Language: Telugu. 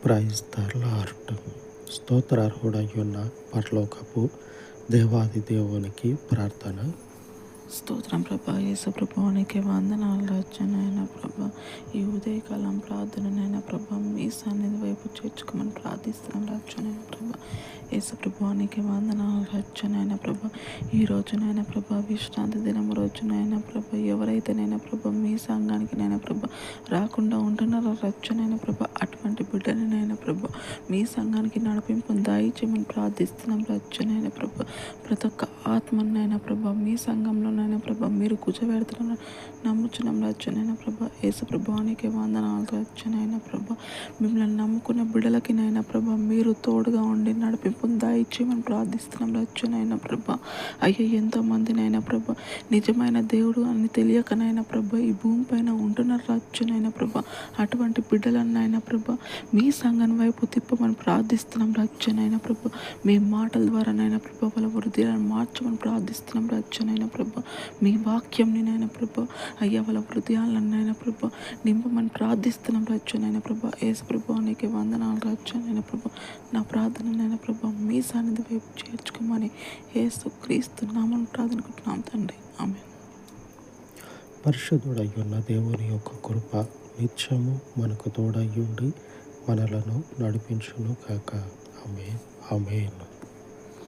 Praise the lord. స్తోత్రార్హుడయ్యున్న పరలోకపు దేవాది దేవునికి ప్రార్థన. స్తోత్రం ప్రభా. యేసు ప్రభువానికి వందనాలు రచనైనా ప్రభా. ఈ ఉదయకాలం ప్రార్థననైనా ప్రభా మీ సన్నిధి వైపు చేర్చుకోమని ప్రార్థిస్తున్నాం రచనైన ప్రభా. యేసు ప్రభువానికి వందనాలు రచనైన ప్రభా. ఈ రోజునైనా ప్రభా విశ్రాంతి దినం రోజునైనా ప్రభా ఎవరైతేనైనా ప్రభా మీ సంఘానికి నైనా ప్రభా రాకుండా ఉంటున్నారో రచనైన ప్రభా అటువంటి బిడ్డలనైనా ప్రభా మీ సంఘానికి నడిపింపు దయచేయమని ప్రార్థిస్తున్నాం రచనైన ప్రభా. ప్రతి ఒక్క ఆత్మనైనా ప్రభా మీ సంఘంలోనైనా ప్రభా మీరు కూర్చోబెడుతున్న నమ్ముచున్నాం రచ్చనైనా ప్రభా. యేసు ప్రభువానికి వందనాలు రచ్చనైనా ప్రభా. మిమ్మల్ని నమ్ముకున్న బిడ్డలకినైనా ప్రభా మీరు తోడుగా ఉండి నడిపింపు దయచేయమని ప్రార్థిస్తున్నాం రచ్చనైనా ప్రభా. అయ్యా ఎంతోమందినైనా ప్రభా నిజమైన దేవుడు అని తెలియకనైనా ప్రభా ఈ భూమి పైన ఉంటున్న రచ్చనైనా ప్రభా అటువంటి బిడ్డలనైనా ప్రభా మీ సంఘం వైపు తిప్పమని ప్రార్థిస్తున్నాం రచ్చనైనా ప్రభా. మీ మాటల ద్వారానైనా ప్రభా వాళ్ళ హృదయాలను మార్చమని ప్రార్థిస్తున్నాం రచ్చనైనా ప్రభా. మీ వాక్యంని నైనా ప్రభా అయ్యా వాళ్ళ హృదయాలనైనా ప్రభా నింపమని ప్రార్థిస్తున్నాం రచ్చనైనా ప్రభా. యేసు ప్రభువానికి వందనాలు రచ్చనైనా ప్రభా. నా ప్రార్థననైనా ప్రభా మీ సన్నిధి వైపు చేర్చుకోమని యేసు క్రీస్తు నామమున ప్రార్థనకుంటున్నాం తండ్రి. ఆమేన్. పరిశుద్ధుడయ్యున్న దేవుని యొక్క కృప నిత్యము మనకు తోడయ్యుండి మనలను నడిపించును కాక. ఆమేన్. ఆమేన్.